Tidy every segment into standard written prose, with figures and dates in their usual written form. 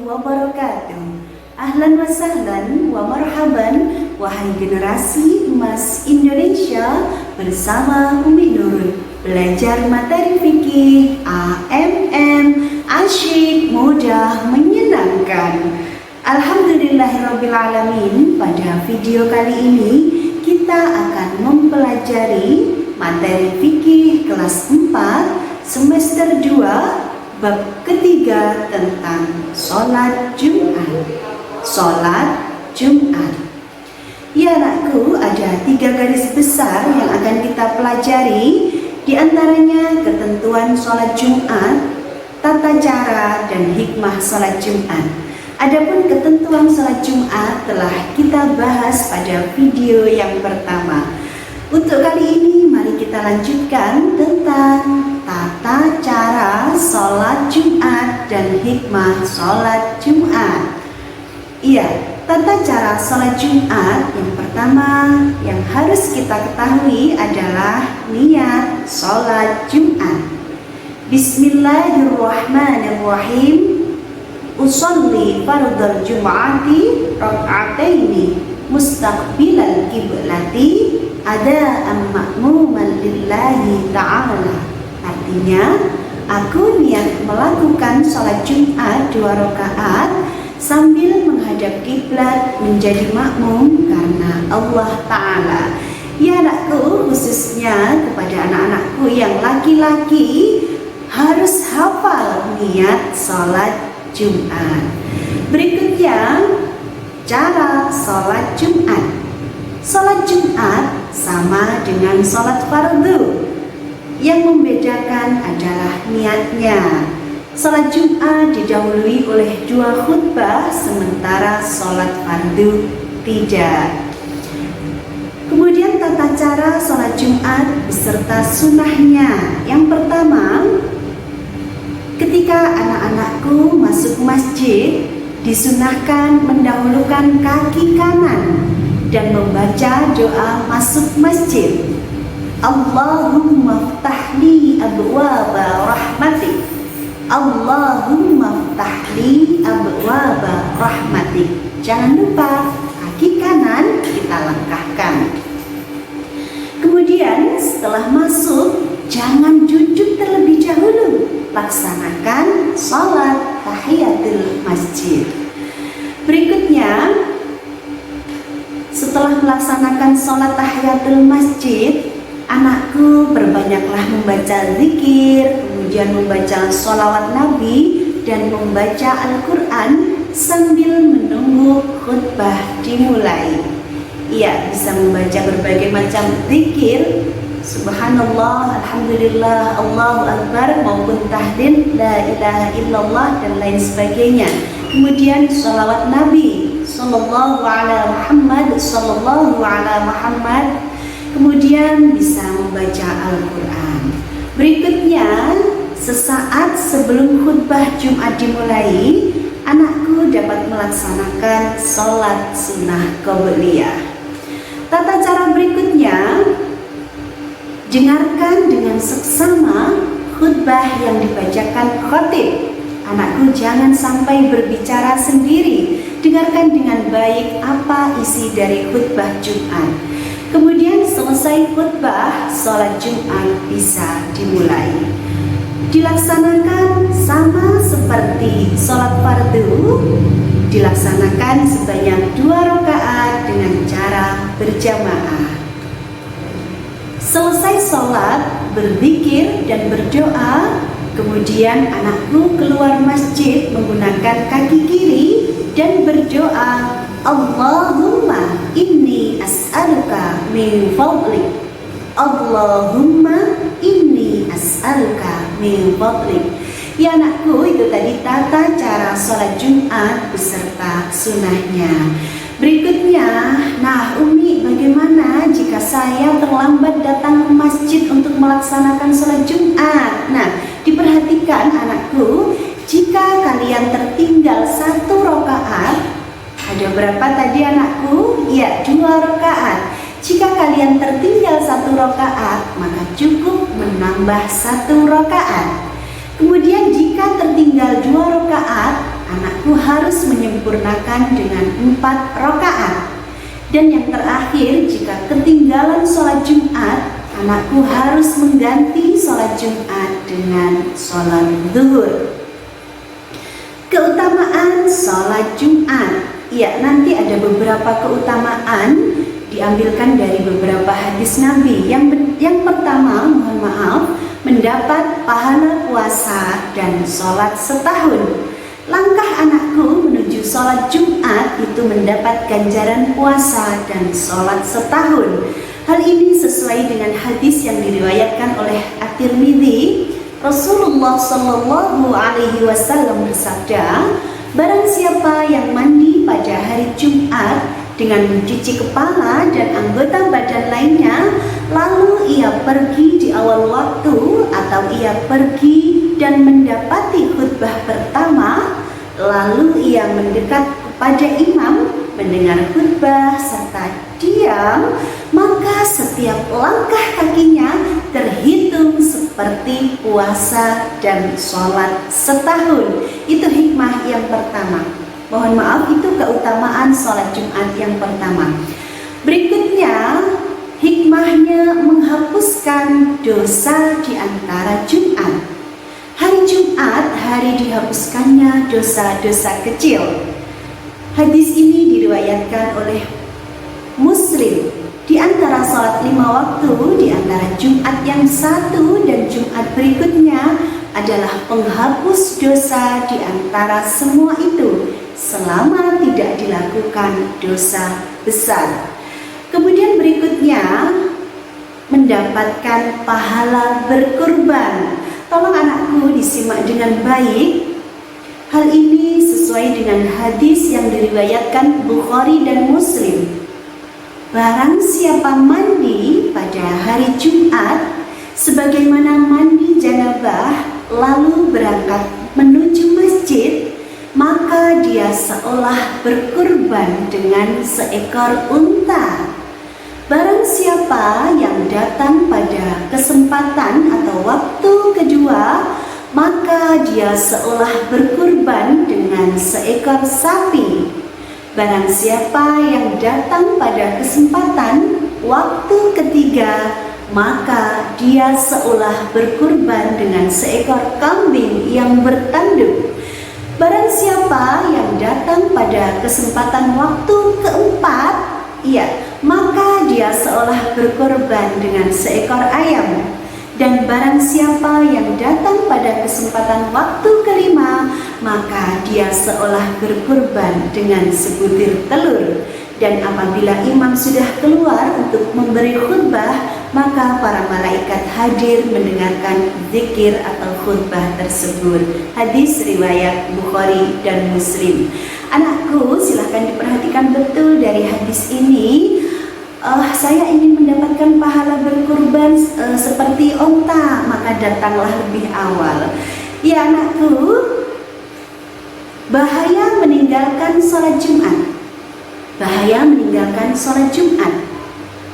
wabarakatuh. Ahlan wa sahlan wa marhaban, wahai generasi emas Indonesia, bersama Umi Nurul belajar materi fikih AMM, asyik, mudah, menyenangkan. Alhamdulillahirrabbilalamin. Pada video kali ini kita akan mempelajari materi fikih kelas 4 semester 2 bab ketiga tentang sholat Jumat. Sholat Jumat. Ya anakku, ada 3 garis besar yang akan kita pelajari. Di antaranya ketentuan sholat Jumat, tata cara dan hikmah sholat Jumat. Adapun ketentuan sholat Jumat telah kita bahas pada video yang pertama. Untuk kali ini mari kita lanjutkan tentang tata cara sholat Jumat dan hikmah sholat Jumat. Iya, tata cara sholat Jumat yang pertama yang harus kita ketahui adalah niat sholat Jumat. Bismillahirrahmanirrahim. Usolli fardal Jum'ati rak'ataini mustaqbilal kiblati ada'an ma'muman lillahi ta'ala. Artinya, aku niat melakukan sholat Jumat 2 rakaat sambil menghadap kiblat menjadi makmum karena Allah Ta'ala. Ya anakku, khususnya kepada anak-anakku yang laki-laki, harus hafal niat sholat Jumat. Berikutnya, cara sholat Jumat. Sholat Jumat sama dengan sholat fardu. Yang membedakan adalah niatnya. Sholat Jumat didahului oleh 2 khutbah, sementara sholat fardu tidak. Kemudian tata cara sholat Jumat beserta sunnahnya. Yang pertama, ketika anak-anakku masuk masjid, disunahkan mendahulukan kaki kanan dan membaca doa masuk masjid. Allahumma ftahli abwaba rahmatik. Allahumma ftahli abwaba rahmatik. Jangan lupa kaki kanan kita langkahkan. Kemudian setelah masuk, jangan duduk terlebih dahulu. Laksanakan sholat tahiyatul masjid. Berikutnya, setelah melaksanakan sholat tahiyatul masjid, anakku berbanyaklah membaca zikir, kemudian membaca sholawat Nabi, dan membaca Al-Quran sambil menunggu khutbah dimulai. Ia bisa membaca berbagai macam zikir, Subhanallah, Alhamdulillah, Allahu Akbar, maupun tahlil, La ilaha illallah, dan lain sebagainya. Kemudian sholawat Nabi Sallallahu ala Muhammad, Sallallahu ala Muhammad. Kemudian bisa membaca Al-Quran. Berikutnya, sesaat sebelum khutbah Jumat dimulai, anakku dapat melaksanakan sholat sunnah qobliyah. Tata cara berikutnya, dengarkan dengan seksama khutbah yang dibacakan khatib. Anakku jangan sampai berbicara sendiri. Dengarkan dengan baik apa isi dari khutbah Jumat. Kemudian selesai khutbah, sholat Jumat bisa dimulai. Dilaksanakan sama seperti sholat fardu, dilaksanakan sebanyak 2 rakaat dengan cara berjamaah. Selesai sholat, berzikir dan berdoa, kemudian anakku keluar masjid menggunakan kaki kiri dan berdoa, Allahumma inni as'aluka min fadlik. Allahumma inni as'aluka min fadlik. Ya anakku, itu tadi tata cara sholat Jumat beserta sunnahnya. Berikutnya, nah Umi, bagaimana jika saya terlambat datang ke masjid untuk melaksanakan sholat Jumat? Nah, diperhatikan anakku, jika kalian tertinggal 1 rakaat, ada berapa tadi anakku? Ya, 2 rakaat. Jika kalian tertinggal 1 rakaat, maka cukup menambah 1 rakaat. Kemudian jika tertinggal 2 rakaat, anak anakku harus menyempurnakan dengan 4 rakaat. Dan yang terakhir, jika ketinggalan sholat Jumat, anakku harus mengganti sholat Jumat dengan sholat zuhur. Keutamaan sholat Jumat. Ya, nanti ada beberapa keutamaan diambilkan dari beberapa hadis Nabi. Yang pertama, mohon maaf, mendapat pahala puasa dan sholat setahun. Langkah anakku menuju sholat Jumat itu mendapat ganjaran puasa dan sholat setahun. Hal ini sesuai dengan hadis yang diriwayatkan oleh At-Tirmidzi. Rasulullah Shallallahu Alaihi Wasallam bersabda, barang siapa yang mandi pada hari Jumat dengan mencuci kepala dan anggota badan lainnya, lalu ia pergi di awal waktu atau ia pergi dan mendapati khutbah pertama, lalu ia mendekat kepada imam mendengar khutbah serta diam, maka setiap langkah kakinya terhitung seperti puasa dan sholat setahun. Itu hikmah yang pertama. Mohon maaf, itu keutamaan sholat Jumat yang pertama. Berikutnya, hikmahnya menghapuskan dosa di antara Jumat. Hari Jumat, hari dihapuskannya dosa-dosa kecil. Hadis ini diriwayatkan oleh Muslim. Di antara sholat 5 waktu, di antara Jumat yang 1 dan Jumat berikutnya adalah penghapus dosa di antara semua itu, selama tidak dilakukan dosa besar. Kemudian berikutnya, mendapatkan pahala berkurban. Tolong anakku disimak dengan baik. Hal ini sesuai dengan hadis yang diriwayatkan Bukhari dan Muslim. Barang siapa mandi pada hari Jumat sebagaimana mandi janabah lalu berangkat menuju masjid, maka dia seolah berkurban dengan seekor unta. Barang siapa yang datang pada kesempatan atau waktu kedua, maka dia seolah berkurban dengan seekor sapi. Barang siapa yang datang pada kesempatan waktu ketiga, maka dia seolah berkurban dengan seekor kambing yang bertanduk. Barang siapa yang datang pada kesempatan waktu keempat, maka dia seolah berkorban dengan seekor ayam. Dan barang siapa yang datang pada kesempatan waktu kelima, maka dia seolah berkorban dengan sebutir telur. Dan apabila imam sudah keluar untuk memberi khutbah, maka para malaikat hadir mendengarkan zikir atau khutbah tersebut. Hadis riwayat Bukhari dan Muslim. Anakku, silahkan diperhatikan betul dari hadis ini. Saya ingin mendapatkan pahala berkurban seperti onta, maka datanglah lebih awal. Ya anakku, bahaya meninggalkan sholat Jumat. Bahaya meninggalkan sholat Jumat.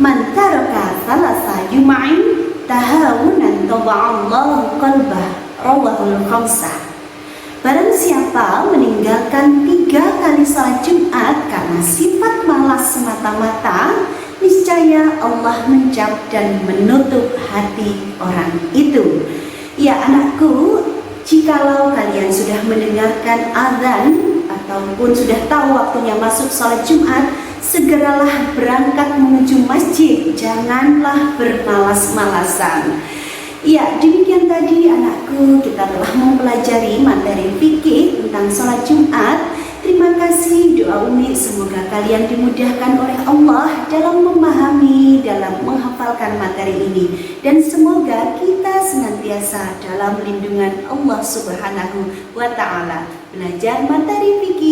Man taraka thalatha jum'in tahawunan taba'allahu qalbah, rawahul khamsah. Barang siapa meninggalkan 3 kali sholat Jumat karena sifat malas semata-mata, niscaya Allah mencap dan menutup hati orang itu. Ya anakku, jikalau kalian sudah mendengarkan azan ataupun sudah tahu waktunya masuk sholat Jumat, segeralah berangkat menuju masjid, janganlah bermalas-malasan. Ya, demikian tadi anakku, kita telah mempelajari materi fikih tentang sholat Jumat. Terima kasih, doa Umi semoga kalian dimudahkan oleh Allah dalam memahami, dalam menghafalkan materi ini. Dan semoga kita senantiasa dalam lindungan Allah Subhanahu wa Ta'ala. Belajar materi fikih